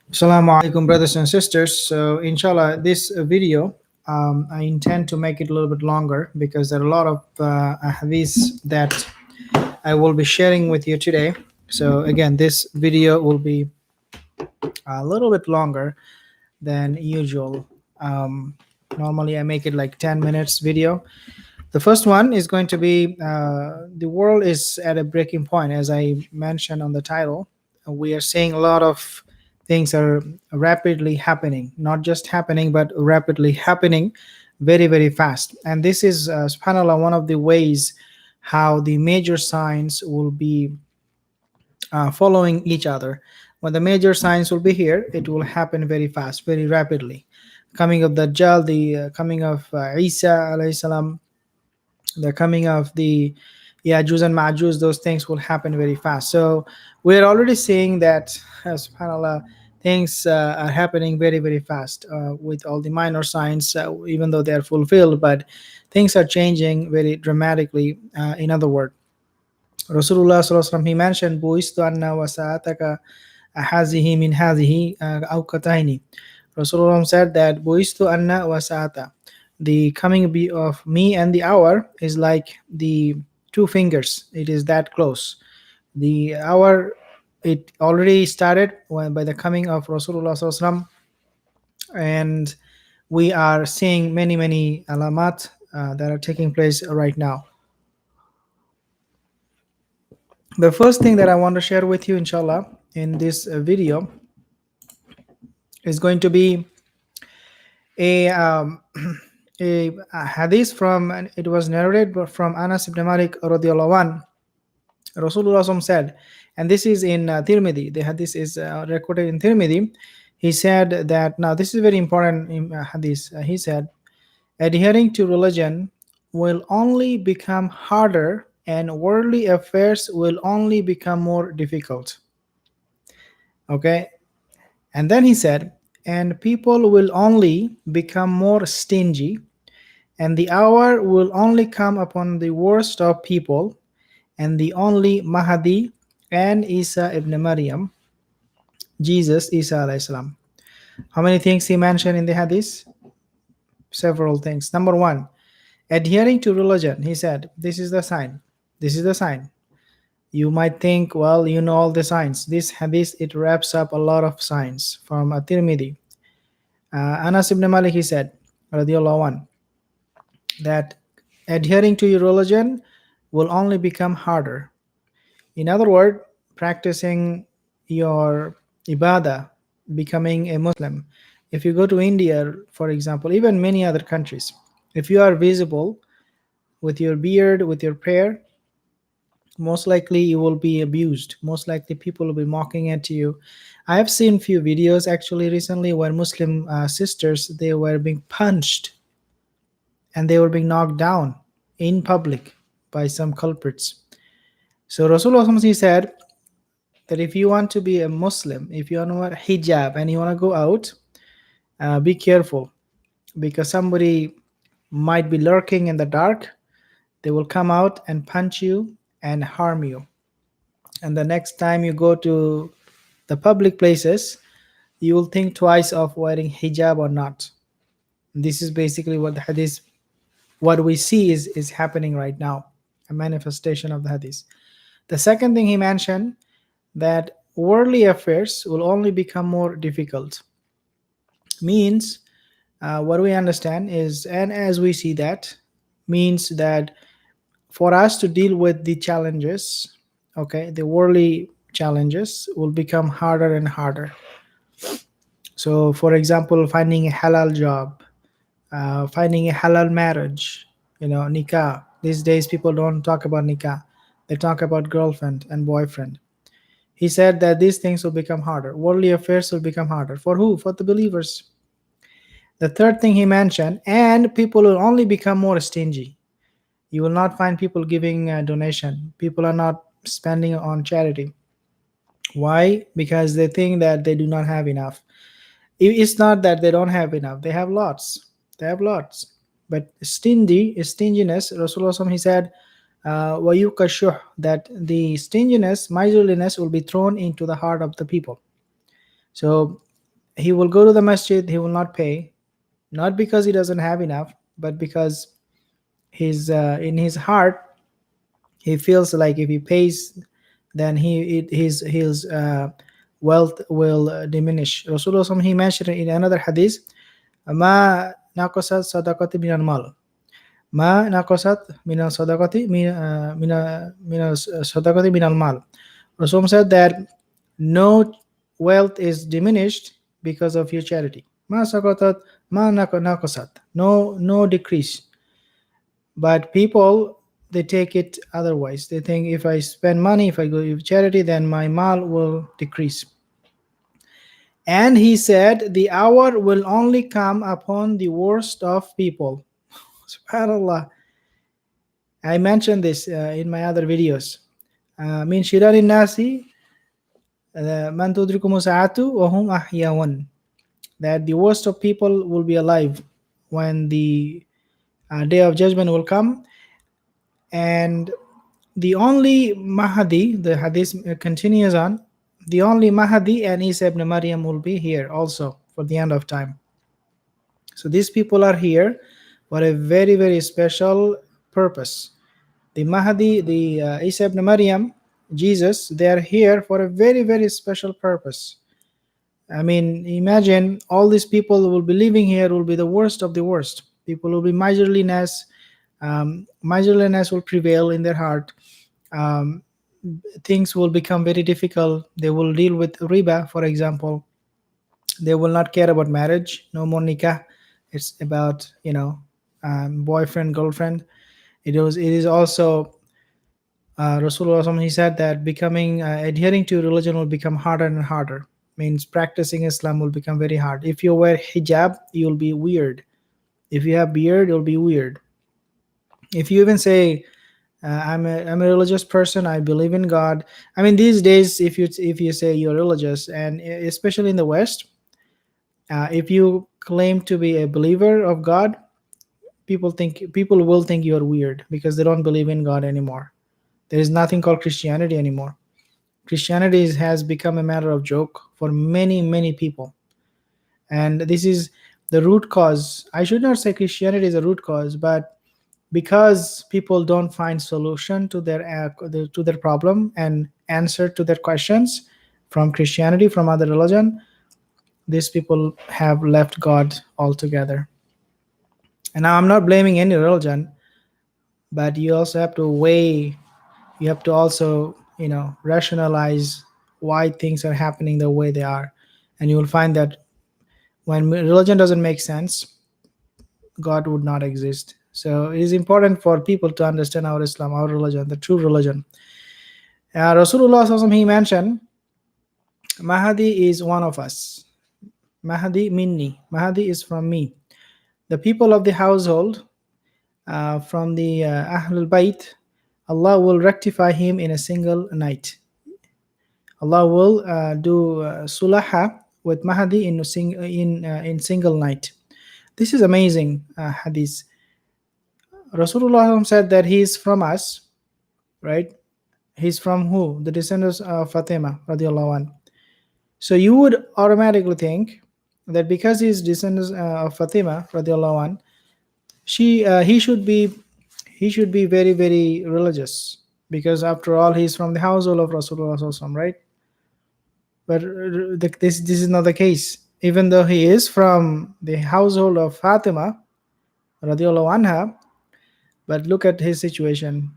Assalamu alaikum, brothers and sisters. So, inshallah, this video I intend to make it a little bit longer because there are a lot of hadiths that I will be sharing with you today. So, again, this video will be a little bit longer than usual. Um, Normally, I make it like 10 minutes video. The first one is going to be the world is at a breaking point, as I mentioned on the title. We are seeing a lot of things are rapidly happening, not just happening, but rapidly happening very, very fast. And this is, subhanAllah, one of the ways how the major signs will be following each other. When the major signs will be here, it will happen very fast, very rapidly. Coming of Dajjal, the coming of Isa alayhi salam, the coming of the Ya'juj and Ma'juj, those things will happen very fast. So we're already seeing that, subhanAllah, things are happening very, very fast with all the minor signs, even though they are fulfilled, but things are changing very dramatically. In other words, Rasulullah sallallahu alaihi wasallam, he mentioned, Buistu anna wa sa'ataka hazihi min hazihi awqataini. Rasulullah said that Buistu anna wa sa'ata, the coming of me and the hour is like the two fingers. It is that close. The hour, it already started by the coming of Rasulullah sallallahu alaihi wasallam, and we are seeing many alamat that are taking place right now. The first thing that I want to share with you, inshallah, in this video is going to be a a hadith from, and it was narrated from Anas ibn Malik radiallahu anh. Rasulullah said, and this is in Tirmidhi, the hadith is recorded in Tirmidhi. He said that, now this is very important in hadith. He said, adhering to religion will only become harder and worldly affairs will only become more difficult. Okay. And then he said, and people will only become more stingy, and the hour will only come upon the worst of people, and the only Mahdi and Isa ibn Maryam, Jesus, Isa alayhi salam. How many things he mentioned in the hadith? Several things. Number one, adhering to religion. He said, this is the sign. This is the sign. You might think, well, you know all the signs. This hadith, it wraps up a lot of signs from At-Tirmidhi. Anas ibn Malik, he said, radiallahu anh, that adhering to your religion will only become harder. In other words, practicing your ibadah, becoming a Muslim. If you go to India, for example, even many other countries, if you are visible with your beard, with your prayer, most likely you will be abused. Most likely people will be mocking at you. I have seen few videos actually recently where Muslim sisters, they were being punched and they were being knocked down in public by some culprits. So Rasulullah, he said that if you want to be a Muslim, if you want to wear hijab and you want to go out, be careful, because somebody might be lurking in the dark. They will come out and punch you and harm you. And the next time you go to the public places, you will think twice of wearing hijab or not. This is basically what the hadith, what we see is happening right now, a manifestation of the hadith. The second thing he mentioned, that worldly affairs will only become more difficult. Means what we understand is, and as we see that, means that for us to deal with the challenges, okay, the worldly challenges will become harder and harder. So, for example, finding a halal job, finding a halal marriage, nikah. These days, people don't talk about nikah, they talk about girlfriend and boyfriend. He said that these things will become harder. Worldly affairs will become harder. For who? For the believers. The third thing he mentioned, and people will only become more stingy. You will not find people giving a donation. People are not spending on charity. Why? Because they think that they do not have enough. It's not that they don't have enough. They have lots. They have lots. But stinginess, Rasulullah, he said, وَيُكَشُّحْ, that the stinginess, miserliness will be thrown into the heart of the people. So He will go to the masjid, he will not pay, not because he doesn't have enough, but because in his heart he feels like if he pays, then his wealth will diminish. Rasulullah he mentioned in another hadith, "Ma naqasat sadaqati min al-mal." Ma naqasat min al-sadaqati min al-sadaqati min al-mal. Rasul said that no wealth is diminished because of your charity. Ma saqatat ma naqasat. No decrease. But people, they take it otherwise. They think if I spend money, if I go give charity, then my mal will decrease. And he said, the hour will only come upon the worst of people. Subhanallah. I mentioned this in my other videos. Min shirari nasi man tudrikum sa'atu wa hum ahyawan. That the worst of people will be alive when the day of judgment will come. And the only Mahdi, the hadith continues on, the only Mahdi and Isa ibn Maryam will be here also for the end of time. So these people are here for a very, very special purpose. The Mahdi, the Isa ibn Maryam, Jesus, they are here for a very, very special purpose. I mean, imagine all these people who will be living here will be the worst of the worst. People will be miserliness. Miserliness will prevail in their heart. Um, Things will become very difficult. They will deal with riba, for example. They will not care about marriage. No more nikah. It's about boyfriend, girlfriend. It is also Rasulullah, he said that becoming adhering to religion will become harder and harder. Means practicing Islam will become very hard. If you wear hijab, you'll be weird. If you have beard, you'll be weird. If you even say I'm a religious person, I believe in God. I mean, these days, if you say you're religious, and especially in the West, if you claim to be a believer of God, people will think you're weird because they don't believe in God anymore. There is nothing called Christianity anymore. Christianity has become a matter of joke for many, many people. And this is the root cause. I should not say Christianity is a root cause, but because people don't find solution to their problem and answer to their questions from Christianity, from other religion, these people have left God altogether. And now I'm not blaming any religion, but you also have to weigh, you have to also rationalize why things are happening the way they are. And you will find that when religion doesn't make sense, God would not exist. So it is important for people to understand our Islam, our religion, the true religion. Rasulullah SAW, he mentioned, Mahdi is one of us. Mahdi minni. Mahdi is from me. The people of the household, from the Ahlul Bayt, Allah will rectify him in a single night. Allah will do sulaha with Mahdi in single night. This is amazing hadith. Rasulullah said that he is from us, right? He's from who? The descendants of Fatima radiallahu anh. So you would automatically think that because he's descendants of Fatima radiallahu anh, he should be very, very religious, because after all he's from the household of Rasulullah sallallahu alaihi wasallam, right? But this is not the case. Even though he is from the household of Fatima radiallahu anha, but look at his situation.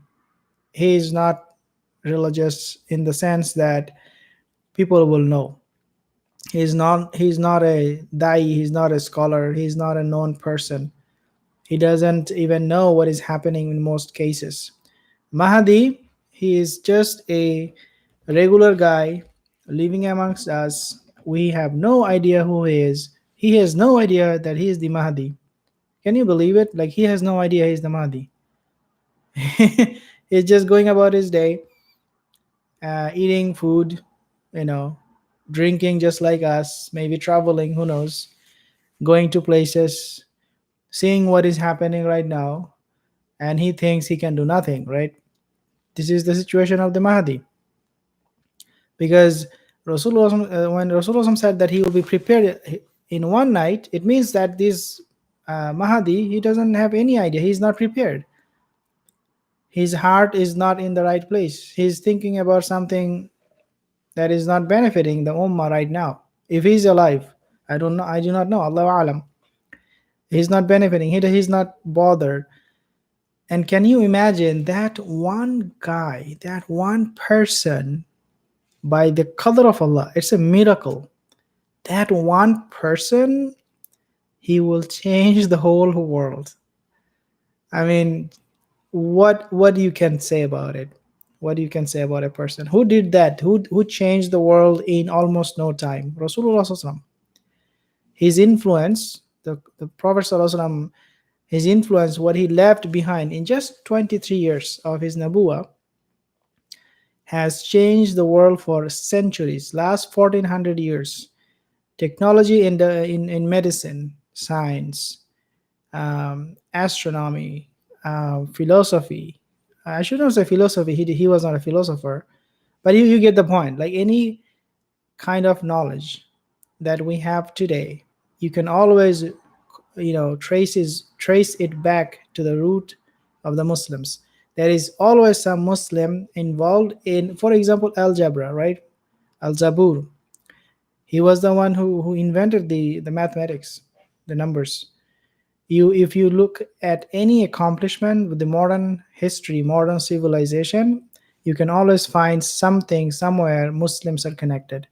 He is not religious in the sense that people will know. He's not a dai, he's not a scholar, he's not a known person. He doesn't even know what is happening in most cases. Mahdi, he is just a regular guy living amongst us. We have no idea who he is. He has no idea that he is the Mahdi. Can you believe it? Like, he has no idea he's the Mahdi. He's just going about his day, eating food, drinking just like us, maybe traveling, who knows, going to places, seeing what is happening right now, and he thinks he can do nothing, right? This is the situation of the Mahdi. Because Rasulullah, when Rasulullah said that he will be prepared in one night, it means that this Mahdi, he doesn't have any idea. He's not prepared. His heart is not in the right place. He's thinking about something that is not benefiting the ummah right now. If he's alive, I don't know. I do not know. Allahu alam. He's not benefiting. He's not bothered. And can you imagine that one guy, that one person, by the qadr of Allah? It's a miracle. That one person, he will change the whole world. I mean, what you can say about it? What you can say about a person who did that? Who changed the world in almost no time? Rasulullah Sallallahu Alaihi Wasallam. His influence, the Prophet Sallallahu Alaihi Wasallam, his influence, what he left behind in just 23 years of his nabuwa, has changed the world for centuries. Last 1400 years, technology in medicine, science, astronomy, philosophy. I should not say philosophy. He was not a philosopher, but you get the point. Like any kind of knowledge that we have today, you can always, trace it back to the root of the Muslims. There is always some Muslim involved in, for example, algebra, right? Al-Zabur. He was the one who invented the mathematics, the numbers. If you look at any accomplishment with the modern history, modern civilization, you can always find something somewhere Muslims are connected.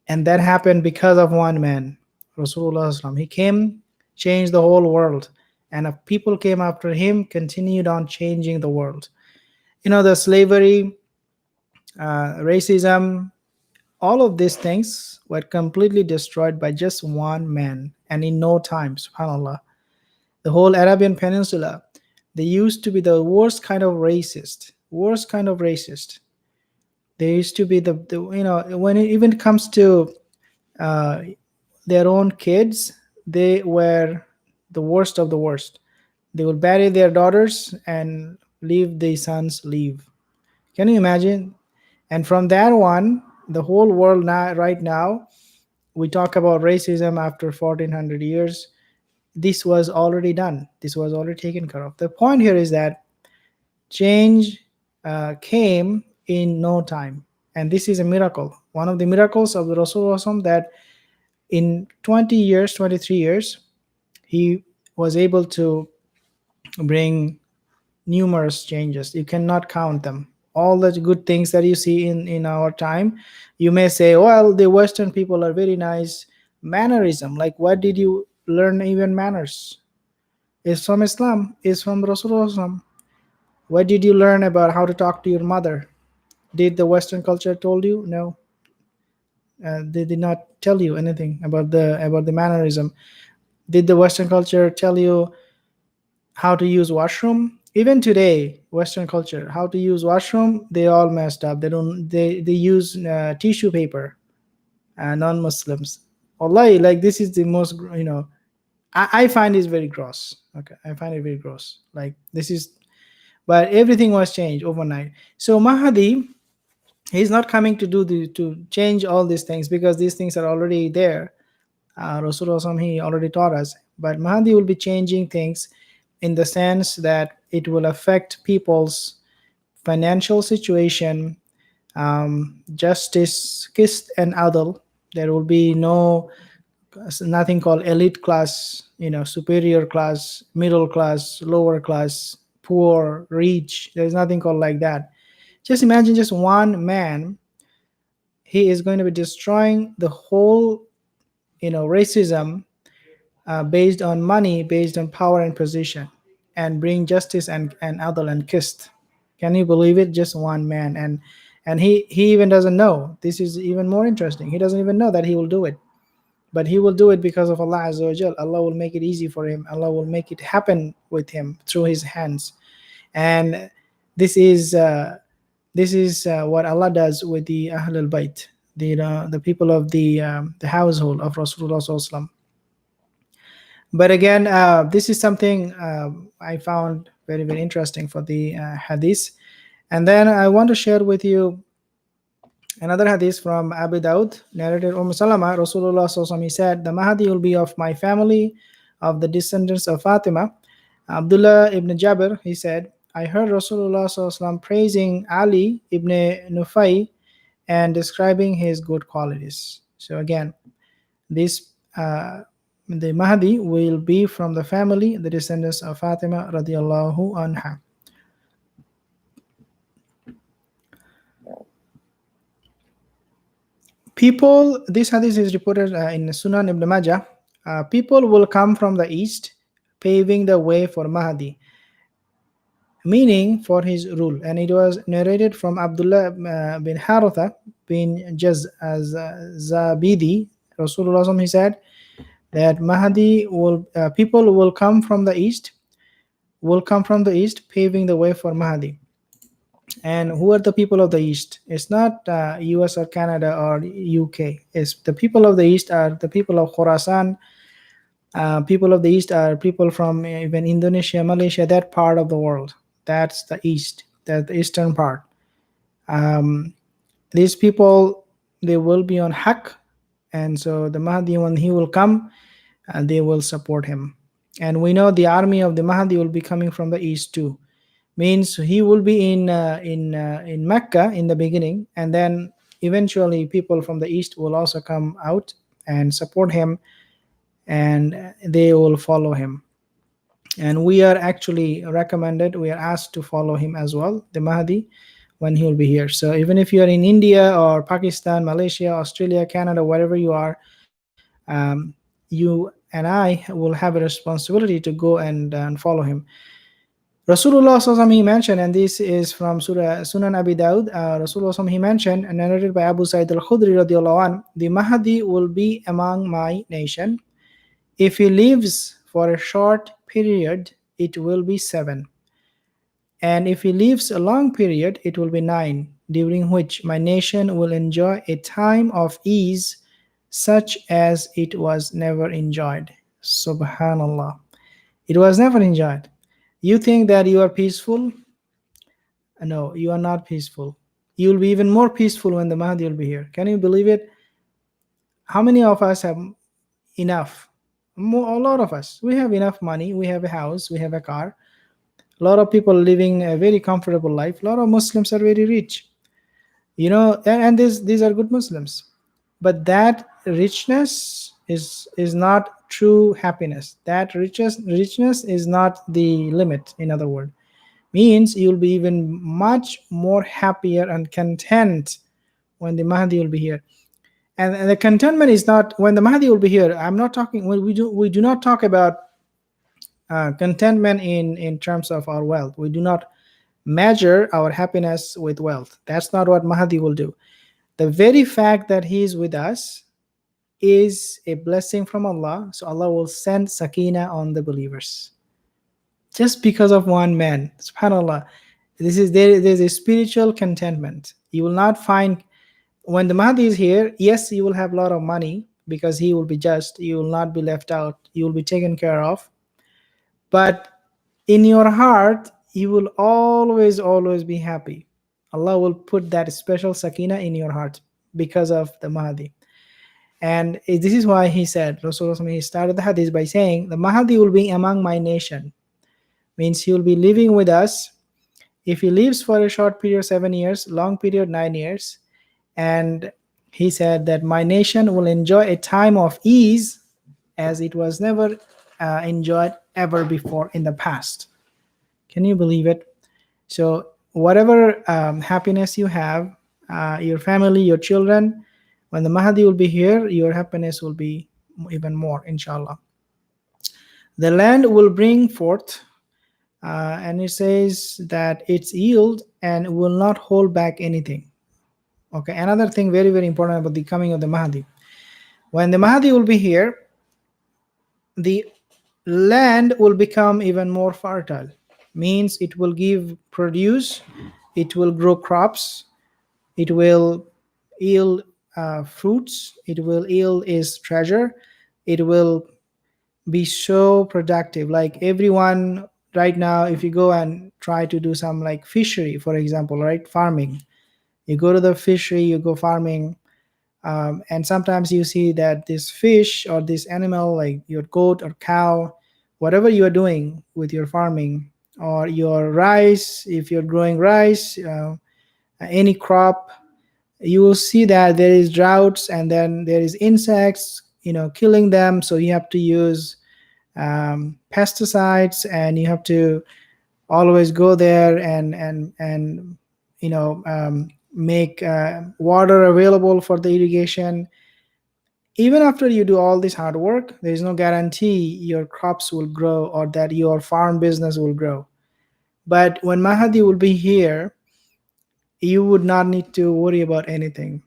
And that happened because of one man, Rasulullah. He came, changed the whole world, and if people came after him, continued on changing the world. The slavery, racism, all of these things were completely destroyed by just one man, and in no time, subhanallah. The whole Arabian Peninsula, they used to be the worst kind of racist. They used to be when it even comes to uh, their own kids, they were the worst of the worst. They will bury their daughters and leave the sons leave. Can you imagine? And from that one, the whole world now, right now, we talk about racism after 1400 years. This was already done. This was already taken care of. The point here is that change came in no time. And this is a miracle. One of the miracles of the Rasulullah, that in 20 years, 23 years, he was able to bring numerous changes. You cannot count them. All the good things that you see in our time, you may say, well, the Western people are very nice. Mannerism, like what did you learn even manners? It's from Islam, it's from Rasulullah. What did you learn about how to talk to your mother? Did the Western culture told you? No. They did not tell you anything about the mannerism. Did the Western culture tell you how to use washroom? Even today, Western culture, how to use washroom, they all messed up. They use tissue paper. Non-Muslims, wallahi, like this is the most, I find it very gross. Okay, I find it very gross. Like this is, but everything was changed overnight. So Mahdi, he's not coming to change all these things, because these things are already there. Rasulullah, he already taught us. But Mahdi will be changing things in the sense that it will affect people's financial situation, justice, qist and adl. There will be nothing called elite class, superior class, middle class, lower class, poor, rich. There's nothing called like that. Just imagine just one man, he is going to be destroying the whole, racism, based on money, based on power and position, and bring justice and adl and qist. Can you believe it? Just one man, and he even doesn't know. This is even more interesting. He doesn't even know that he will do it, but he will do it because of Allah Azza wa Jal. Allah will make it easy for him. Allah will make it happen with him through his hands. And this is what Allah does with the Ahlul Bayt, the people of the household of Rasulullah Sallallahu Alaihi Wasallam. But again, this is something I found very, very interesting for the hadith. And then I want to share with you Another hadith from Abu Daud, narrated Salama, Rasulullah SAW, he said, the Mahdi will be of my family, of the descendants of Fatima. Abdullah ibn Jabir, he said, I heard Rasulullah SAW praising Ali ibn Nufay and describing his good qualities. So again, this the Mahdi will be from the family, the descendants of Fatima radiallahu anha. People, this hadith is reported in Sunan Ibn Majah. People will come from the east, paving the way for Mahdi, meaning for his rule. And it was narrated from Abdullah bin Haritha bin Jaz as Zabidi. Rasulullah, he said that Mahdi will, people will come from the east, paving the way for Mahdi. And who are the people of the East? It's not US or Canada or UK. It's the people of the East are the people of Khorasan. People of the East are people from even Indonesia, Malaysia, that part of the world. That's the East, that's the eastern part. These people, they will be on Haqq. And so the Mahdi, when he will come, they will support him. And we know the army of the Mahdi will be coming from the East too. Means he will be in Mecca in the beginning, and then eventually people from the east will also come out and support him, and they will follow him. And we are actually recommended, we are asked to follow him as well, the Mahdi, when he will be here. So even if you are in India or Pakistan, Malaysia, Australia, Canada, wherever you are, you and I will have a responsibility to go and follow him. Rasulullah SAW, he mentioned, and this is from Sunan Abi Dawud, Rasulullah SAW, he mentioned, and narrated by Abu Sa'id al-Khudri radiallahu anh, the Mahdi will be among my nation. If he lives for a short period, it will be 7. And if he lives a long period, it will be 9, during which my nation will enjoy a time of ease such as it was never enjoyed. Subhanallah. It was never enjoyed. You think that you are peaceful? No, you are not peaceful. You will be even more peaceful when the Mahdi will be here. Can you believe it? How many of us have enough? A lot of us. We have enough money. We have a house. We have a car. A lot of people living a very comfortable life. A lot of Muslims are very rich. You know, and these are good Muslims. But that richness is not true happiness. That richness is not the limit, in other words. Means you'll be even much more happier and content when the Mahdi will be here. And the contentment is not when the Mahdi will be here. I'm not talking, we do not talk about contentment in terms of our wealth. We do not measure our happiness with wealth. That's not what Mahdi will do. The very fact that he is with us is a blessing from Allah. So Allah will send sakina on the believers. Just because of one man. SubhanAllah. There's a spiritual contentment. You will not find, when the Mahdi is here, yes, you will have a lot of money because he will be just. You will not be left out. You will be taken care of. But in your heart, you will always be happy. Allah will put that special sakina in your heart because of the Mahdi. And this is why he said, Rasulullah, he started the hadith by saying, the Mahdi will be among my nation. Means he will be living with us. If he lives for a short period, 7 years, long period, 9 years. And he said that my nation will enjoy a time of ease as it was never enjoyed ever before in the past. Can you believe it? So whatever happiness you have, your family, your children, when the Mahdi will be here, your happiness will be even more, inshallah. The land will bring forth, and it says that its yield and will not hold back anything. Okay, another thing very, very important about the coming of the Mahdi. When the Mahdi will be here, the land will become even more fertile. Means it will give produce, it will grow crops, it will yield fruits, it will yield its treasure, it will be so productive. Like everyone right now, if you go and try to do some like fishery, for example, right, farming, You go to the fishery, you go farming, and sometimes you see that this fish or this animal, like your goat or cow, whatever you are doing with your farming, or your rice, if you're growing rice, any crop, you will see that there is droughts, and then there is insects, killing them. So you have to use pesticides, and you have to always go there and make water available for the irrigation. Even after you do all this hard work, there is no guarantee your crops will grow or that your farm business will grow. But when Mahdi will be here, you would not need to worry about anything,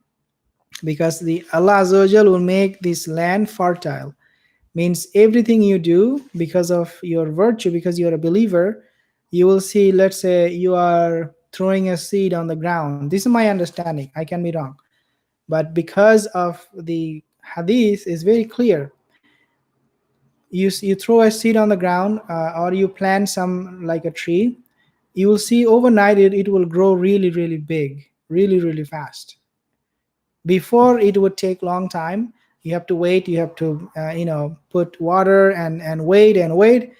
because the Allah Azza wa Jal will make this land fertile. Means everything you do, because of your virtue, because you're a believer, you will see, let's say you are throwing a seed on the ground. This is my understanding, I can be wrong, but because of the hadith is very clear, you throw a seed on the ground, or you plant some like a tree, you will see overnight it will grow really really big, really really fast. Before, it would take long time. You have to wait, you have to put water and wait and wait.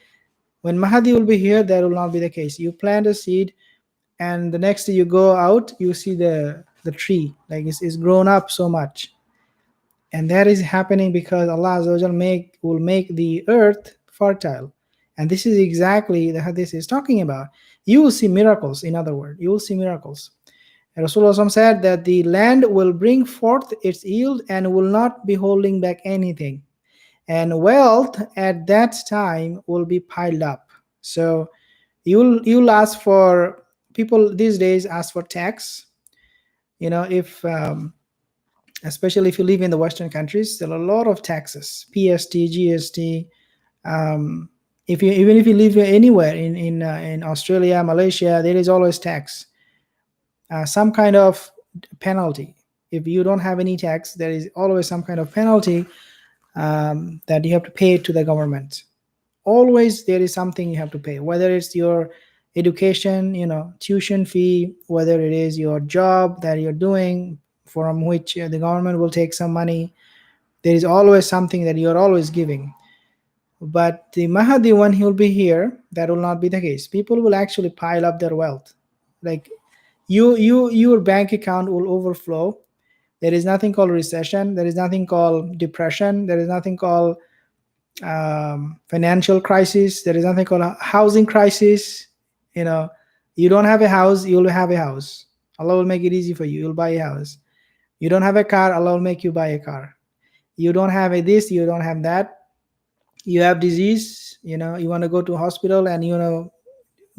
When Mahdi will be here, that will not be the case. You plant a seed, and the next day you go out, you see the tree, like it's grown up so much. And that is happening because Allah Azza wa Jal will make the earth fertile. And this is exactly the hadith is talking about. You will see miracles. In other words, you will see miracles. Rasulullah said that the land will bring forth its yield and will not be holding back anything. And wealth at that time will be piled up. So you'll ask for, people these days ask for tax. If especially if you live in the Western countries, there are a lot of taxes, PST, GST. If you even if you live anywhere in Australia, Malaysia, there is always tax. Some kind of penalty. If you don't have any tax, there is always some kind of penalty that you have to pay to the government. Always there is something you have to pay, whether it's your education, tuition fee, whether it is your job that you're doing, from which the government will take some money. There is always something that you're always giving. But the Mahdi, when he'll be here, that will not be the case. People will actually pile up their wealth. Like your bank account will overflow. There is nothing called recession. There is nothing called depression. There is nothing called financial crisis. There is nothing called a housing crisis. You don't have a house, you'll have a house. Allah will make it easy for you. You'll buy a house. You don't have a car, Allah will make you buy a car. You don't have a this, you don't have that. You have disease, you want to go to hospital and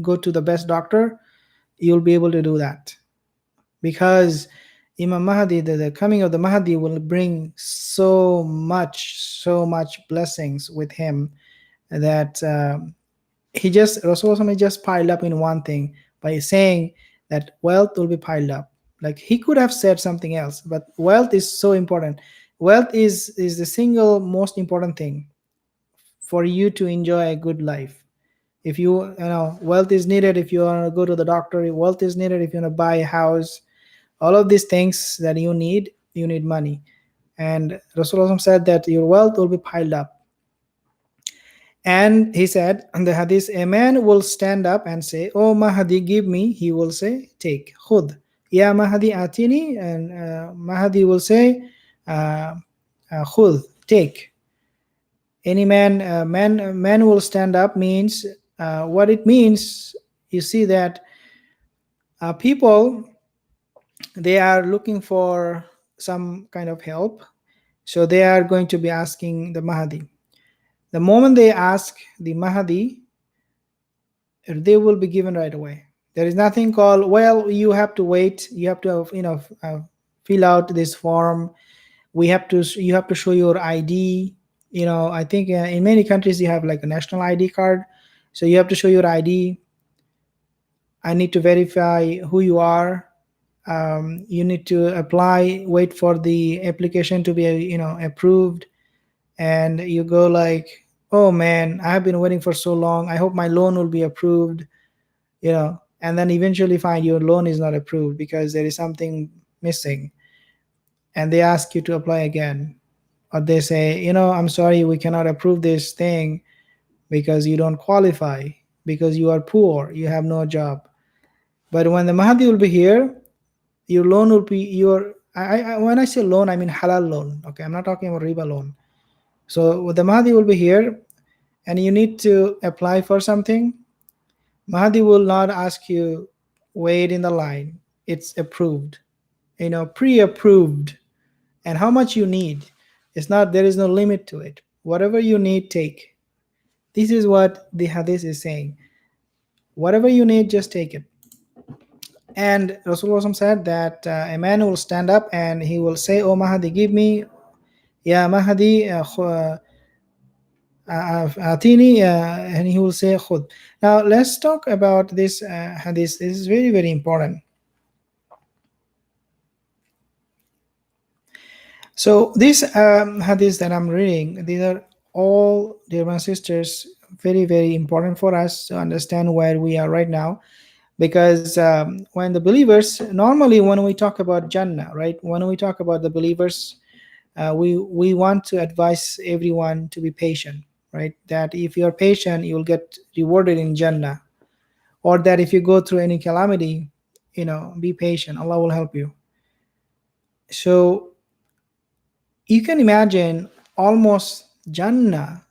go to the best doctor, you'll be able to do that. Because Imam Mahdi, the coming of the Mahdi will bring so much blessings with him that Rasulullah just piled up in one thing by saying that wealth will be piled up. Like, he could have said something else, but wealth is so important. Wealth is the single most important thing for you to enjoy a good life. If wealth is needed if you want to go to the doctor, wealth is needed if you want to buy a house. All of these things that you need money. And Rasulullah said that your wealth will be piled up. And he said in the hadith, a man will stand up and say, "Oh Mahdi, give me." He will say, "Take, khud." Ya Mahdi atini. And Mahdi will say, khud, take. Any man will stand up means, what it means, you see that people, they are looking for some kind of help. So they are going to be asking the Mahdi. The moment they ask the Mahdi, they will be given right away. There is nothing called, well, you have to wait, you have to fill out this form, you have to show your ID. I think in many countries you have like a national ID card, so you have to show your ID. I need to verify who you are. You need to apply, wait for the application to be approved, and you go like, oh man, I have been waiting for so long, I hope my loan will be approved. and then eventually find your loan is not approved because there is something missing, and they ask you to apply again, or they say, I'm sorry, we cannot approve this thing because you don't qualify, because you are poor, you have no job. But when the Mahdi will be here, your loan will be when I say loan, I mean halal loan. Okay, I'm not talking about riba loan. So the Mahdi will be here, and you need to apply for something. Mahdi will not ask you wait in the line. It's approved, pre-approved, and how much you need. It's not, there is no limit to it. Whatever you need, take. This is what the hadith is saying. Whatever you need, just take it. And Rasulullah said that a man will stand up and he will say, "Oh Mahdi, give me, Ya Mahdi, Atini," and he will say, "Khud." Now let's talk about this hadith. This is very, very important. So these hadiths that I'm reading, these are all, dear my sisters, very, very important for us to understand where we are right now. Because when the believers, normally when we talk about Jannah, right, when we talk about the believers, we want to advise everyone to be patient, right? That if you're patient, you'll get rewarded in Jannah. Or that if you go through any calamity, be patient, Allah will help you. So you can imagine almost Jannah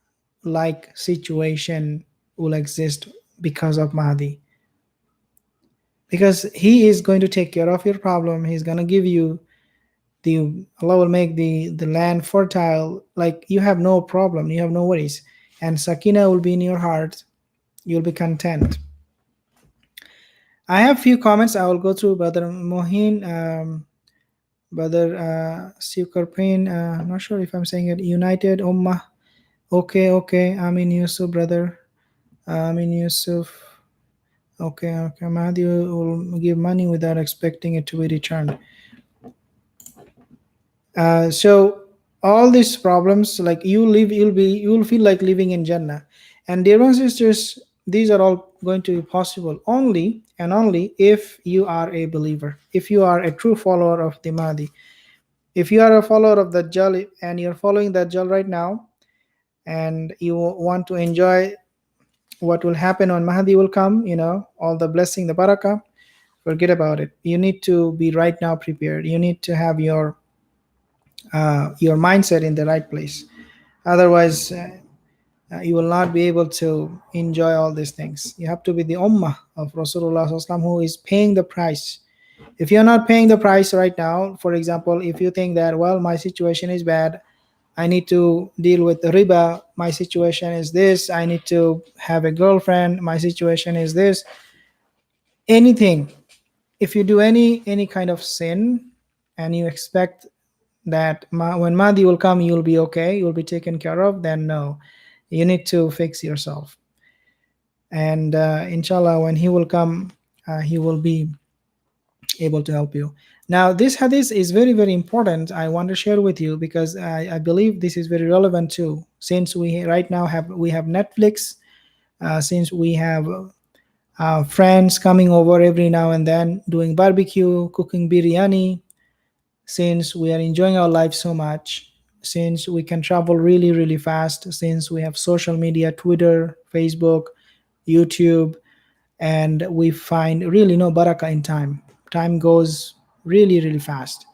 like situation will exist because of Mahdi. Because he is going to take care of your problem. He's going to give you Allah will make the land fertile. Like, you have no problem, you have no worries, and sakina will be in your heart. You'll be content. I have few comments. I will go through. Brother Mohin, Brother Siukarpin, I'm not sure if I'm saying it. United Ummah. Okay. Amin Yusuf, brother. Amin Yusuf. Okay. Mahdi will give money without expecting it to be returned. So all these problems, like you'll feel like living in Jannah. And dear brothers and sisters, these are all going to be possible only and only if you are a believer, if you are a true follower of the Mahdi. If you are a follower of the Dajjal and you're following the Dajjal right now, and you want to enjoy what will happen when Mahdi will come, all the blessing, the barakah, forget about it. You need to be right now prepared. You need to have your mindset in the right place. Otherwise, you will not be able to enjoy all these things. You have to be the ummah of Rasulullah SAW, who is paying the price. If you're not paying the price right now, for example, if you think that, well, my situation is bad, I need to deal with the riba, my situation is this, I need to have a girlfriend, my situation is this, anything. If you do any kind of sin and you expect that when Mahdi will come, you'll be okay, you'll be taken care of, then no, you need to fix yourself. And inshallah, when he will come, he will be able to help you. Now, this hadith is very, very important. I want to share with you because I believe this is very relevant too. Since we right now have Netflix, since we have friends coming over every now and then, doing barbecue, cooking biryani, since we are enjoying our life so much, since we can travel really, really fast, since we have social media, Twitter, Facebook, YouTube, and we find really no barakah in time. Time goes really, really fast.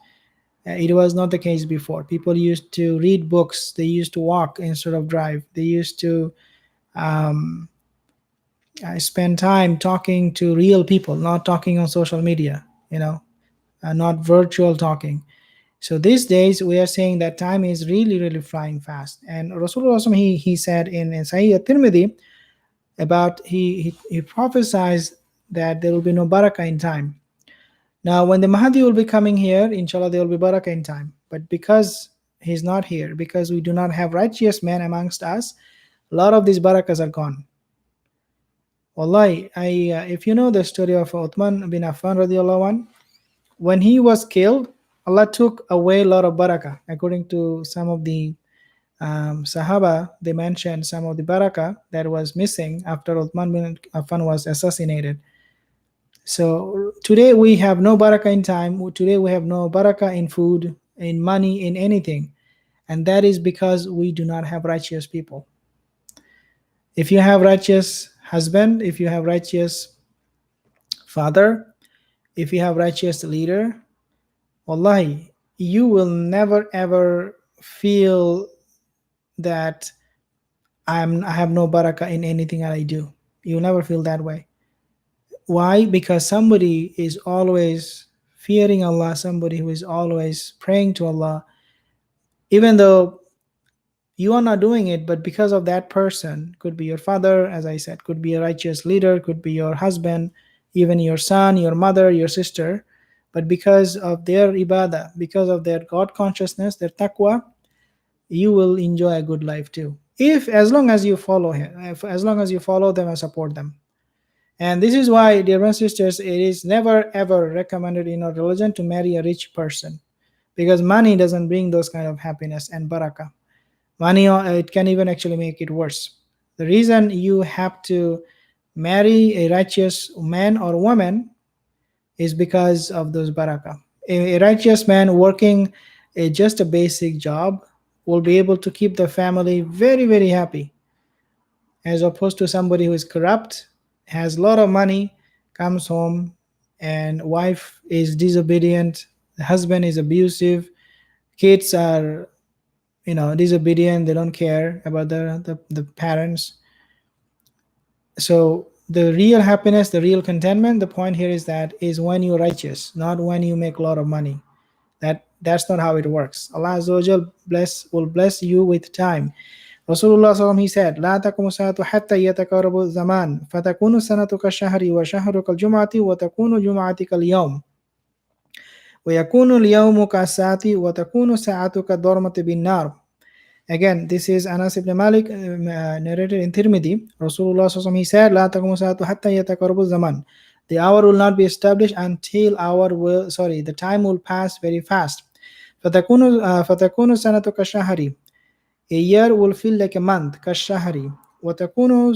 It was not the case before. People used to read books, they used to walk instead of drive, they used to spend time talking to real people, not talking on social media, not virtual talking. So these days we are saying that time is really, really flying fast. And Rasulullah, he said in Sahih at-Tirmidhi about he prophesied that there will be no barakah in time. Now when the Mahdi will be coming here, inshallah there will be barakah in time. But because he's not here, because we do not have righteous men amongst us, a lot of these barakahs are gone. Wallahi, if you know the story of Uthman bin Affan radiallahu anh, when he was killed, Allah took away a lot of barakah. According to some of the Sahaba, they mentioned some of the barakah that was missing after Uthman bin Affan was assassinated. So today we have no barakah in time. Today we have no barakah in food, in money, in anything. And that is because we do not have righteous people. If you have righteous husband, if you have righteous father, if you have righteous leader, wallahi, you will never ever feel that I have no barakah in anything that I do. You'll never feel that way. Why? Because somebody is always fearing Allah, somebody who is always praying to Allah, even though you are not doing it, but because of that person, could be your father, as I said, could be a righteous leader, could be your husband, even your son, your mother, your sister, but because of their ibadah, because of their God consciousness, their taqwa, you will enjoy a good life too. If as long as you follow him, as long as you follow them and support them. And this is why, dear brothers and sisters, it is never ever recommended in our religion to marry a rich person, because money doesn't bring those kind of happiness and barakah. Money, it can even actually make it worse. The reason you have to marry a righteous man or woman is because of those barakah. A righteous man working just a basic job will be able to keep the family very, very happy, as opposed to somebody who is corrupt, has a lot of money, comes home, and wife is disobedient, the husband is abusive, kids are disobedient, they don't care about the parents. So the real happiness, the real contentment, the point here is that is when you're righteous, not when you make a lot of money. That's not how it works. Allah Azza wa Jal will bless you with time. Rasulullah SAW, he said, لا تقوم الساعة حتى يتقارب الزمان فتكون سنة كالشهر وشهر كالجمعة وتكون جمعة كاليوم ويكون اليوم كالساعة وتكون الساعة كالضرمة بالنار. Again, this is Anas ibn Malik, narrated in Tirmidhi. Rasulullah SAW, he said, لا تقوم الساعة حتى يتقارب الزمان. The hour will not be established until the time will pass very fast. فتكون سنة كالشهر. A year will feel like a month, كالشهر. وتكون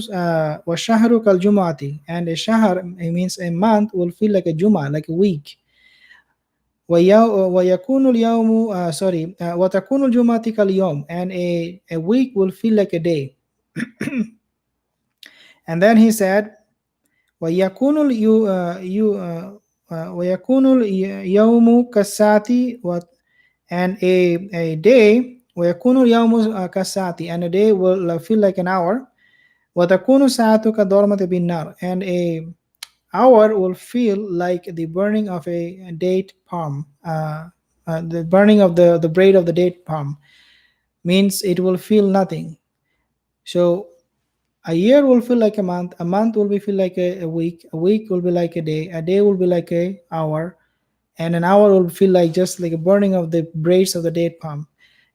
والشهر كالجمعة. And a shahr, it means a month, will feel like a juma, like a week. ويكون اليوم وتكون الجمعة كاليوم. And a week will feel like a day. And then he said, ويكون اليوم كالساعة. And a day, ويكون اليوم كالساعة, and a day will feel like an hour. وتكون الساعة كضرمة بالنار. And a hour will feel like the burning of a date palm, the burning of the braid of the date palm, means it will feel nothing. So a year will feel like a month will be feel like a week will be like a day will be like a hour, and an hour will feel like just like a burning of the braids of the date palm.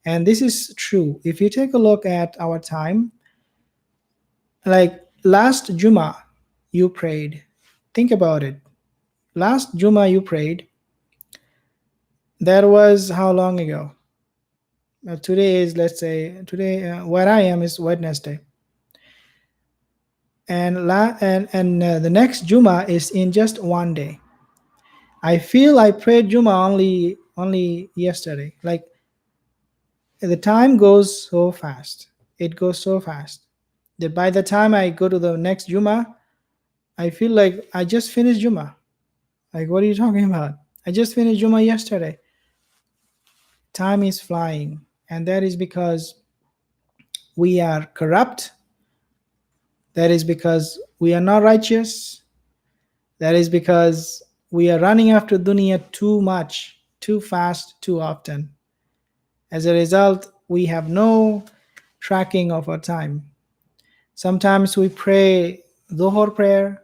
And this is true. If you take a look at our time, like last Juma you prayed, think about it. Last Juma you prayed, that was how long ago? Today is, let's say, where I am is Wednesday, and the next Juma is in just one day. I feel I prayed Juma only yesterday. Like, the time goes so fast. It goes so fast that by the time I go to the next Juma, I feel like I just finished Juma. Like, what are you talking about? I just finished Juma yesterday. Time is flying, and that is because we are corrupt. That is because we are not righteous. That is because we are running after dunya too much, too fast, too often. As a result, we have no tracking of our time. Sometimes we pray Dhuhr prayer,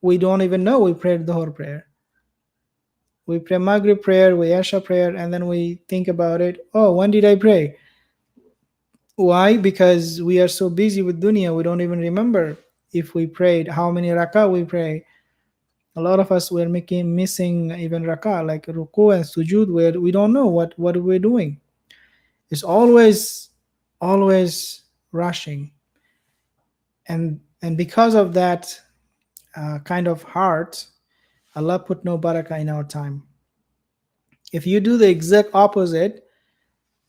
we don't even know we prayed Dhuhr prayer. We pray Maghrib prayer, we Isha prayer, and then we think about it. Oh, when did I pray? Why? Because we are so busy with dunya, we don't even remember if we prayed, how many rakah we pray. A lot of us were missing even rakah, like ruku and sujud, where we don't know what we're doing. It's always rushing, and because of that kind of heart, Allah put no barakah in our time. If you do the exact opposite,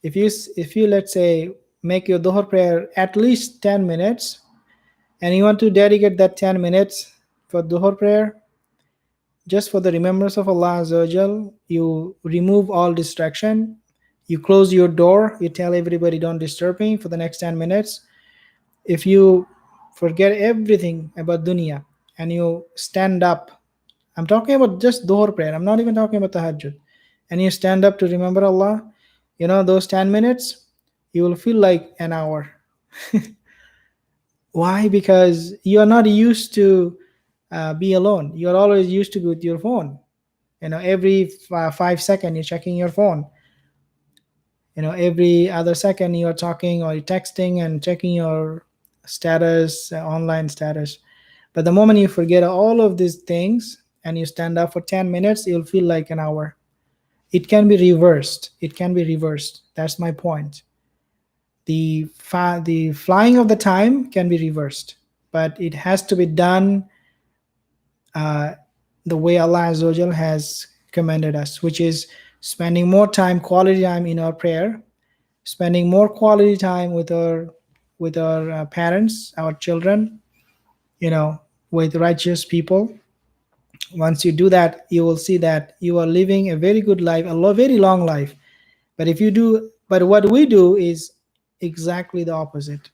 if you let's say make your dhuhr prayer at least 10 minutes, and you want to dedicate that 10 minutes for dhuhr prayer just for the remembrance of Allah Azza wa Jal, you remove all distraction, you close your door, you tell everybody don't disturb me for the next 10 minutes. If you forget everything about dunya and you stand up, I'm talking about just dhuhr prayer, I'm not even talking about tahajjud, and you stand up to remember Allah, those 10 minutes, you will feel like an hour. Why? Because you are not used to be alone. You are always used to be with your phone. Every 5 seconds you're checking your phone. Every other second you are talking or you're texting and checking your status, online status. But the moment you forget all of these things and you stand up for 10 minutes, you'll feel like an hour. It can be reversed. It can be reversed. That's my point. The flying of the time can be reversed, but it has to be done uh, the way Allah Azza wa Jal has commanded us, which is spending more time, quality time in our prayer, spending more quality time with our parents, our children, with righteous people. Once you do that, you will see that you are living a very good life, very long life. But what we do is exactly the opposite.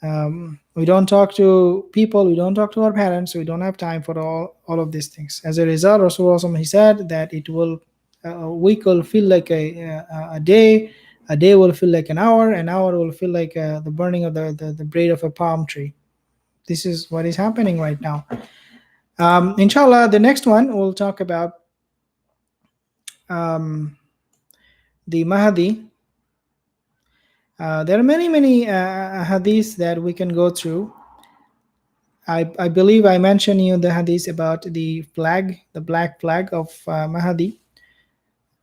We don't talk to people, we don't talk to our parents, we don't have time for all of these things. As a result, Rasulullah, he said that a week will feel like a day, a day will feel like an hour will feel like the burning of the blade of a palm tree. This is what is happening right now. Inshallah, the next one we'll talk about the Mahdi. There are many hadiths that we can go through. I believe I mentioned you the hadith about the flag, the black flag of Mahdi.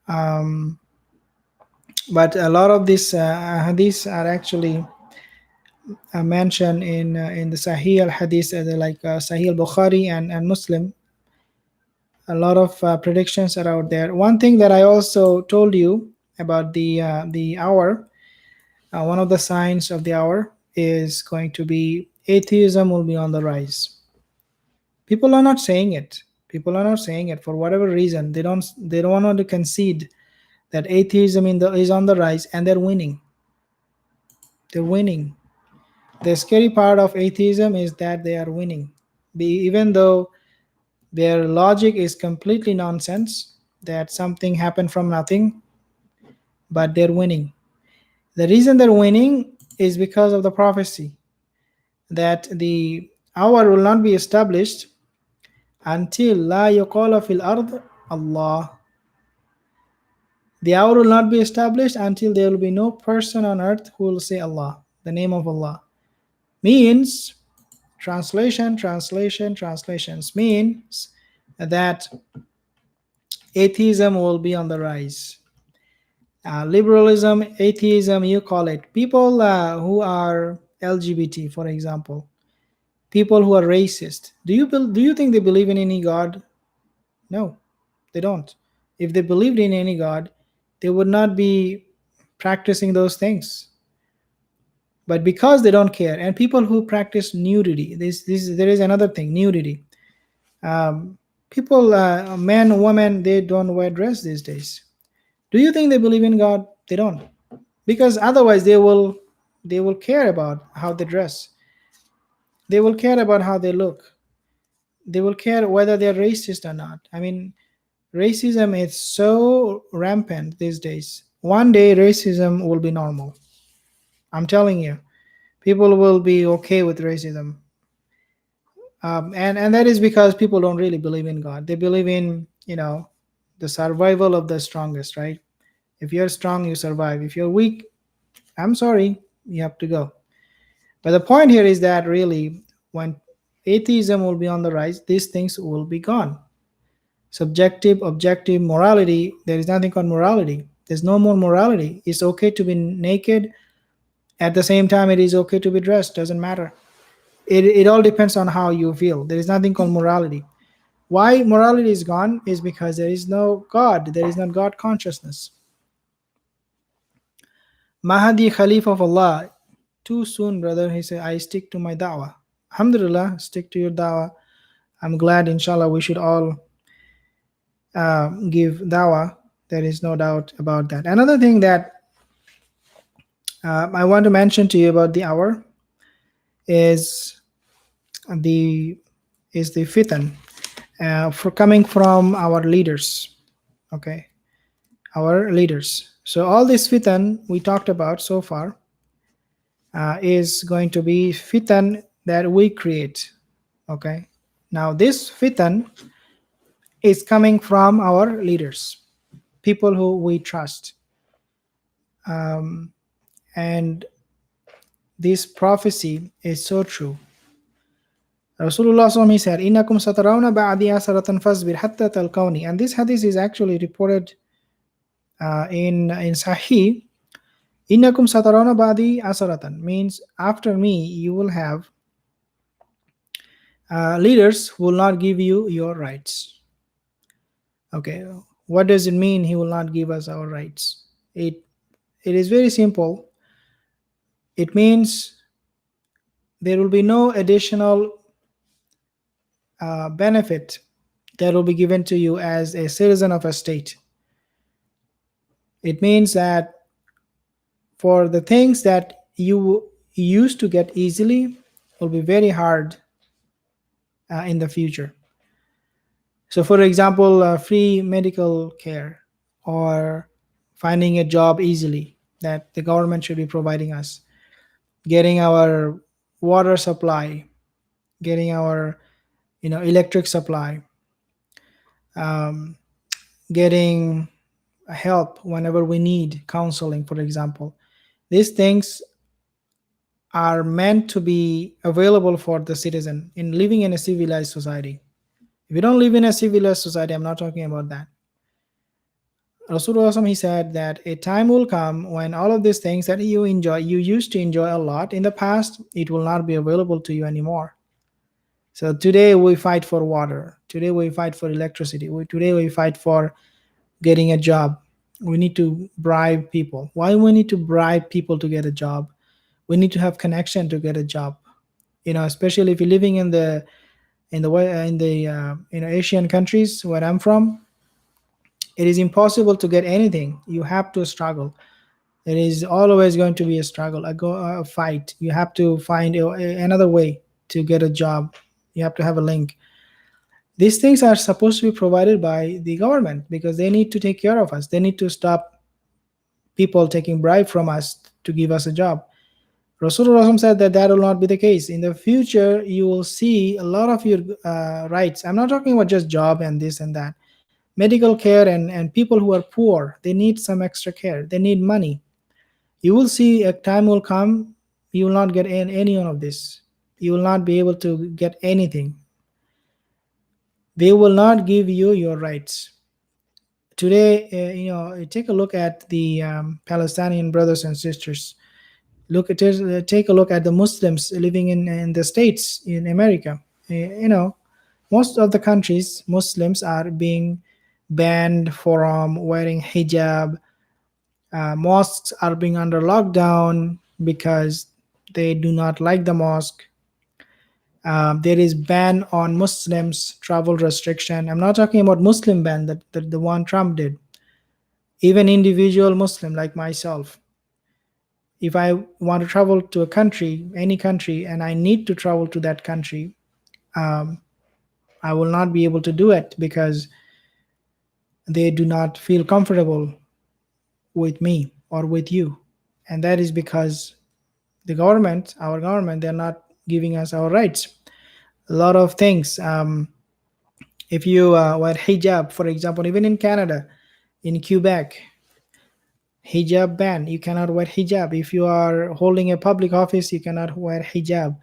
But a lot of these hadiths are actually mentioned in the Sahih al-Hadith, like Sahih al-Bukhari and Muslim. A lot of predictions are out there. One thing that I also told you about the hour, one of the signs of the hour is going to be atheism will be on the rise. People are not saying it. People are not saying it for whatever reason. They don't want to concede that atheism is on the rise, and they're winning. They're winning. The scary part of atheism is that they are winning. Even though their logic is completely nonsense, that something happened from nothing, but they're winning. The reason they're winning is because of the prophecy that the hour will not be established until la yuqala fil ard Allah. The hour will not be established until there will be no person on earth who will say Allah, the name of Allah. Means, translations means that atheism will be on the rise. Liberalism, atheism, you call it. People who are LGBT, for example, people who are racist. Do you think they believe in any God? No, they don't. If they believed in any God, they would not be practicing those things. But because they don't care, and people who practice nudity, there is another thing, nudity. People, men, women, they don't wear dress these days. Do you think they believe in God? They don't, because otherwise they will care about how they dress. They will care about how they look. They will care whether they're racist or not. I mean, racism is so rampant these days. One day racism will be normal. I'm telling you, people will be okay with racism. And that is because people don't really believe in God. They believe in, the survival of the strongest, right? If you're strong, you survive. If you're weak, I'm sorry, you have to go. But the point here is that really, when atheism will be on the rise, these things will be gone. Subjective, objective, morality, there is nothing called morality. There's no more morality. It's okay to be naked. At the same time, it is okay to be dressed. Doesn't matter. It all depends on how you feel. There is nothing called morality. Why morality is gone is because there is no God, there is not God consciousness. Mahdi Khalif of Allah, too soon, brother. He said, I stick to my da'wah. Alhamdulillah, stick to your da'wah. I'm glad, inshallah, we should all give da'wah. There is no doubt about that. Another thing that I want to mention to you about the hour is the fitan for coming from our leaders. Okay, our leaders. So all this fitan we talked about so far is going to be fitan that we create. Okay, now this fitan is coming from our leaders, people who we trust, and this prophecy is so true. Rasulullah he said, "Innakum satarawna ba'di asaratan fasbir hatta talqawni," and this hadith is actually reported in Sahih. Innakum satarawna ba'di asaratan means after me you will have leaders who will not give you your rights. Okay, what does it mean? He will not give us our rights. It is very simple. It means there will be no additional benefit that will be given to you as a citizen of a state. It means that for the things that you used to get easily will be very hard in the future. So, for example, free medical care or finding a job easily that the government should be providing us, getting our water supply, getting our electric supply, getting help whenever we need counseling, for example. These things are meant to be available for the citizen in living in a civilized society. If you don't live in a civilized society, I'm not talking about that. Rasulullah he said that a time will come when all of these things that you used to enjoy a lot in the past, it will not be available to you anymore. So today we fight for water. Today we fight for electricity. Today we fight for getting a job. We need to bribe people. Why we need to bribe people to get a job? We need to have connection to get a job. Especially if you're living in the Asian countries where I'm from, it is impossible to get anything. You have to struggle. It is always going to be a struggle, a fight. You have to find another way to get a job. You have to have a link. These things are supposed to be provided by the government because they need to take care of us. They need to stop people taking bribe from us to give us a job. Rasulullah said that will not be the case. In the future, you will see a lot of your rights. I'm not talking about just job and this and that. Medical care and people who are poor, they need some extra care. They need money. You will see a time will come, you will not get any of this. You will not be able to get anything. They will not give you your rights. Today, take a look at the Palestinian brothers and sisters. Take a look at the Muslims living in the States, in America. Most of the countries, Muslims are being banned from wearing hijab. Mosques are being under lockdown because they do not like the mosque. There is ban on Muslims, travel restriction. I'm not talking about Muslim ban that the one Trump did. Even individual Muslim like myself, if I want to travel to a country, any country, and I need to travel to that country, I will not be able to do it because they do not feel comfortable with me or with you. And that is because our government, they're not giving us our rights. A lot of things. If you wear hijab, for example, even in Canada, in Quebec, hijab ban. You cannot wear hijab. If you are holding a public office, you cannot wear hijab.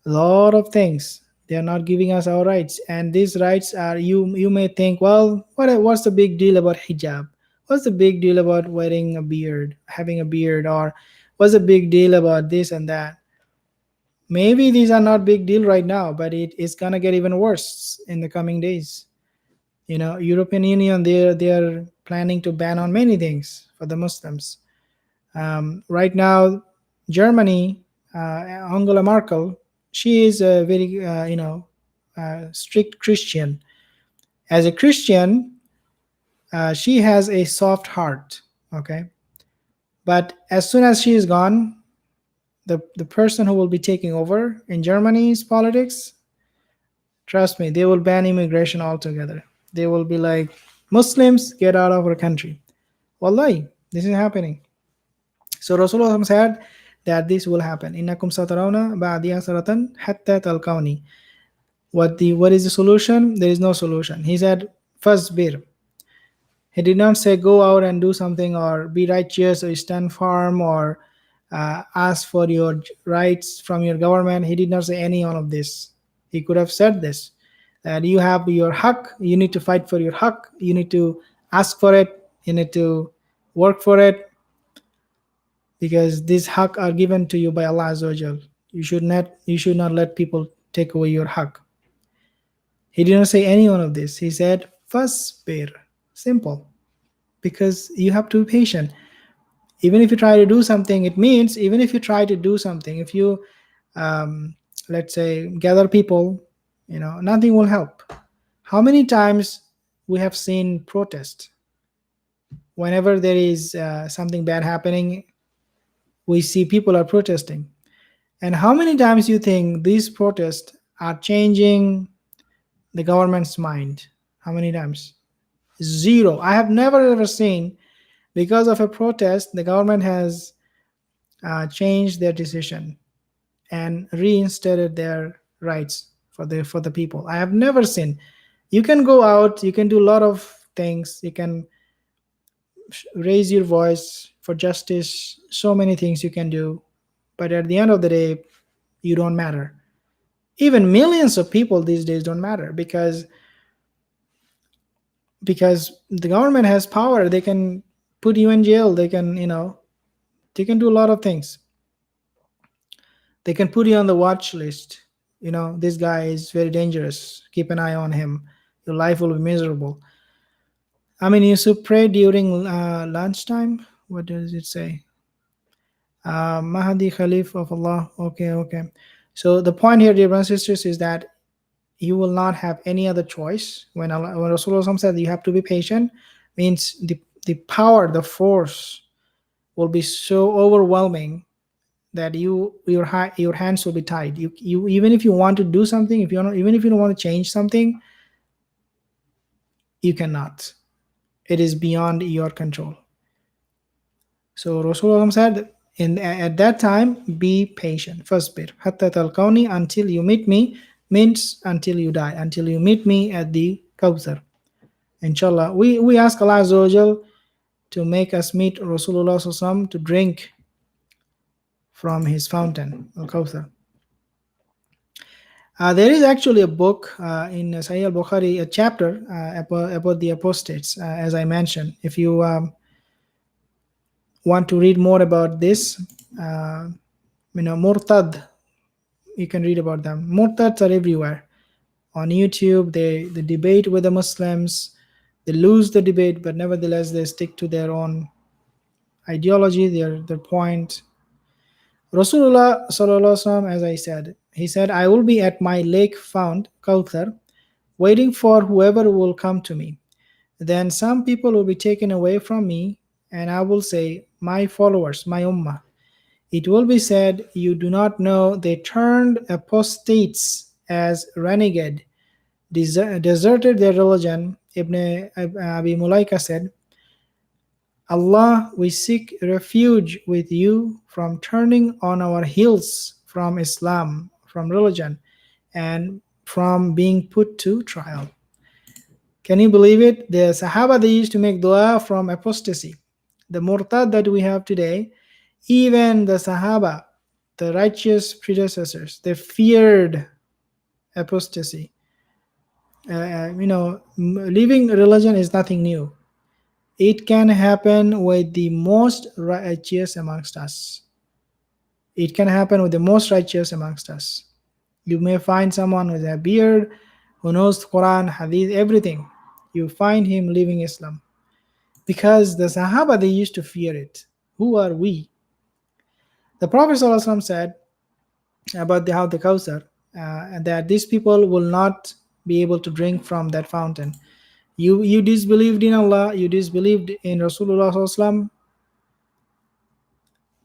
A lot of things. They are not giving us our rights. And these rights are, you may think, well, what's the big deal about hijab? What's the big deal about wearing a beard, having a beard? Or what's the big deal about this and that? Maybe these are not big deal right now, but it is gonna get even worse in the coming days. European Union, they're planning to ban on many things for the Muslims. Right now, Germany, Angela Merkel, she is a very strict Christian. As a Christian, she has a soft heart. Okay, but as soon as she is gone, the person who will be taking over in Germany's politics, trust me, they will ban immigration altogether. They will be like, Muslims, get out of our country. Wallahi, this is happening. So Rasulullah said that this will happen. Innakum satarawna ba'diya saratan hatta talqawni. What is the solution? There is no solution. He said, Fasbir. He did not say go out and do something or be righteous or stand firm or ask for your rights from your government. He did not say any one of this. He could have said this, that you have your haq, you need to fight for your haq, you need to ask for it, you need to work for it, because these haq are given to you by Allah Azza wa Jal. You should not let people take away your haq. He didn't say any one of this. He said fasbir. Simple. Because you have to be patient. Even if you try to do something, it means even if you try to do something, if you let's say gather people, nothing will help. How many times we have seen protest? Whenever there is something bad happening, we see people are protesting. And how many times you think these protests are changing the government's mind? How many times? Zero. I have never ever seen, because of a protest, the government has changed their decision and reinstated their rights for the people. I have never seen. You can go out, you can do a lot of things, you can raise your voice for justice, so many things you can do, but at the end of the day, you don't matter. Even millions of people these days don't matter, because the government has power. They can put you in jail, they can do a lot of things. They can put you on the watch list. This guy is very dangerous, keep an eye on him, your life will be miserable. I mean, you should pray during lunchtime. What does it say? Mahdi Khalif of Allah. Okay. So the point here, dear brothers and sisters, is that you will not have any other choice. When Rasulullah said you have to be patient, means the power, the force will be so overwhelming that your hands will be tied. You even if you want to do something, even if you don't want to change something, you cannot. It is beyond your control. So Rasulullah said, at that time, be patient. Fasbir hatta talqawni, until you meet me, means until you die, until you meet me at the Kawthar. Inshallah, we ask Allah Azza wa Jal to make us meet Rasulullah Sallallahu Alaihi Wasallam, to drink from his fountain, Al-Kawthar. There is actually a book in Sahih al-Bukhari, a chapter about the apostates, as I mentioned. If you want to read more about this, Murtad, you can read about them. Murtads are everywhere. On YouTube, they debate with the Muslims. They lose the debate, but nevertheless, they stick to their own ideology, their point. Rasulullah Sallallahu Alaihi Wasallam, as I said, he said, I will be at my lake found, Kawthar, waiting for whoever will come to me. Then some people will be taken away from me, and I will say, my followers, my ummah. It will be said, you do not know they turned apostates as renegade, deserted their religion. Ibn Abi Mulaika said, Allah, we seek refuge with you from turning on our heels from Islam, from religion, and from being put to trial. Can you believe it? The Sahaba, they used to make dua from apostasy. The murtad that we have today, even the Sahaba, the righteous predecessors, they feared apostasy. Leaving religion is nothing new. It can happen with the most righteous amongst us. It can happen with the most righteous amongst us. You may find someone with a beard who knows Quran, Hadith, everything. You find him living Islam. Because the Sahaba, they used to fear it. Who are we? The Prophet ﷺ said about the Hawd al-Kawthar, that these people will not be able to drink from that fountain. You disbelieved in Allah, you disbelieved in Rasulullah ﷺ.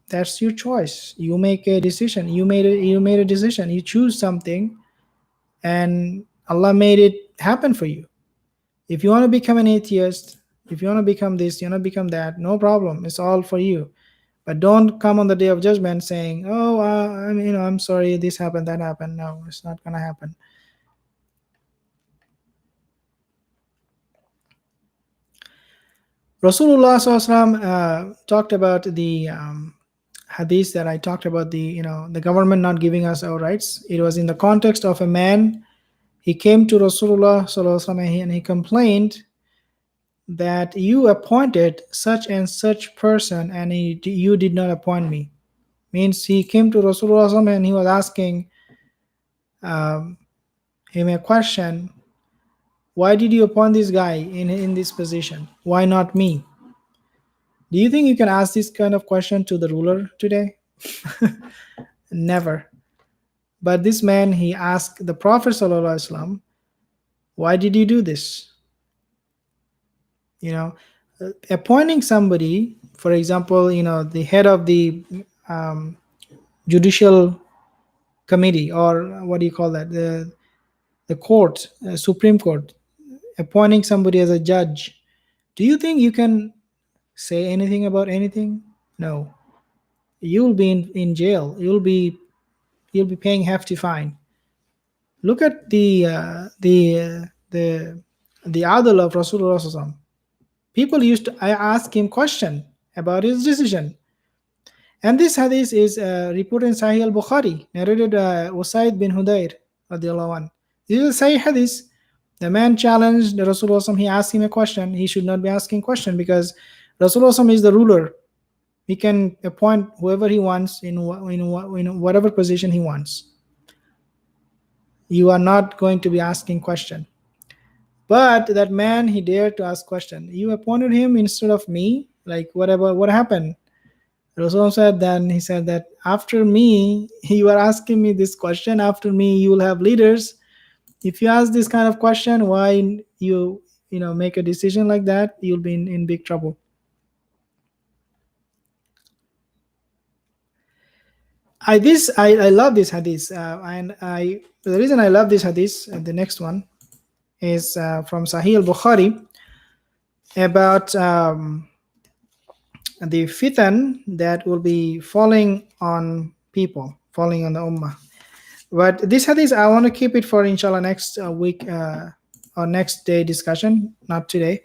That's your choice. You make a decision. You made a decision. You choose something, and Allah made it happen for you. If you want to become an atheist, if you want to become this, you want to become that, no problem. It's all for you. But don't come on the day of judgment saying, "Oh, I'm sorry, this happened, that happened." No, it's not gonna happen. Rasulullah SAW talked about the hadith that I talked about, the government not giving us our rights. It was in the context of a man. He came to Rasulullah SAW and he complained that you appointed such and such person and you did not appoint me. Means he came to Rasulullah SAW and he was asking him a question. Why did you appoint this guy in this position? Why not me? Do you think you can ask this kind of question to the ruler today? Never. But this man, he asked the Prophet ﷺ, why did you do this? Appointing somebody, for example, the head of the judicial committee, or what do you call that? The court, Supreme Court, appointing somebody as a judge. Do you think you can say anything about anything? No. You'll be in jail. You'll be paying hefty fine. Look at the adl of Rasulullah SAW. People used to ask him question about his decision. And this hadith is reported in Sahih al-Bukhari, narrated SYED bin Hudayr radiallahu anh. This is a Sahih hadith. The man challenged the Rasulullah. He asked him a question. He should not be asking question because Rasulullah is the ruler. He can appoint whoever he wants in whatever position he wants. You are not going to be asking question. But that man, he dared to ask question. You appointed him instead of me. Like what happened? Rasulullah said, then he said that after me, you are asking me this question. After me, you will have leaders. If you ask this kind of question, why you make a decision like that, you'll be in big trouble. I love this hadith, and the reason I love this hadith, the next one, is from Sahih al-Bukhari about the fitan that will be falling on people, falling on the ummah. But this hadith, I want to keep it for inshallah next week or next day discussion, not today.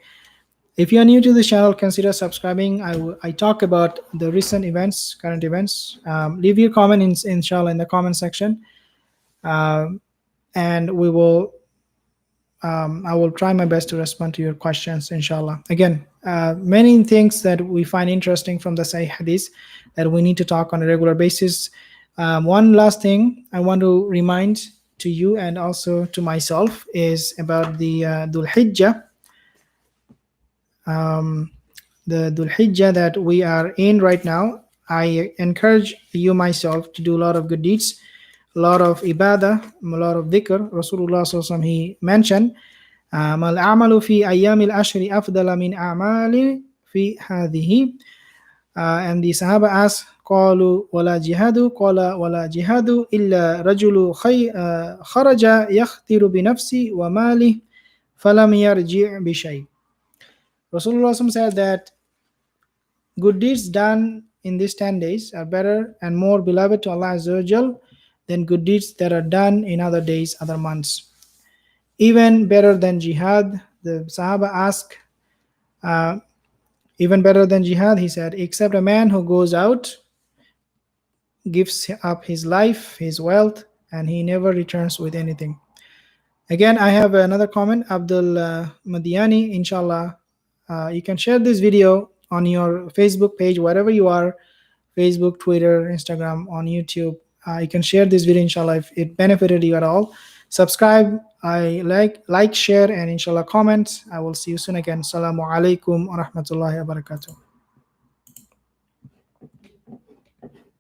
If you are new to the channel, consider subscribing. I talk about the recent events, current events. Leave your comment inshallah in the comment section, and we will. I will try my best to respond to your questions, inshallah. Again, many things that we find interesting from the Sahih Hadith that we need to talk on a regular basis. One last thing I want to remind to you and also to myself is about the Dhul Hijjah. The Dhul Hijjah that we are in right now. I encourage you myself to do a lot of good deeds, a lot of ibadah, a lot of dhikr. Rasulullah SAW, he mentioned, al-amalu fi ayyamil ashri afdala min a'mali fi hadhihi. And the Sahaba asked, qalu wala jihadu, qala wala jihadu illa rajulu kharaja yakhtiru bi nafsi wa mali falam yarji' bi shay. Rasulullah SAW said that good deeds done in these 10 days are better and more beloved to Allah Azza wa Jal than good deeds that are done in other days, other months. Even better than jihad, the Sahaba asked, even better than jihad, he said, except a man who goes out, gives up his life, his wealth, and he never returns with anything. Again, I have another comment, Abdul Madiani, inshallah. You can share this video on your Facebook page, wherever you are. Facebook, Twitter, Instagram, on YouTube. You can share this video, inshallah, if it benefited you at all. Subscribe, I like, share, and inshallah comment. I will see you soon again. Assalamu alaikum wa rahmatullahi wa barakatuh.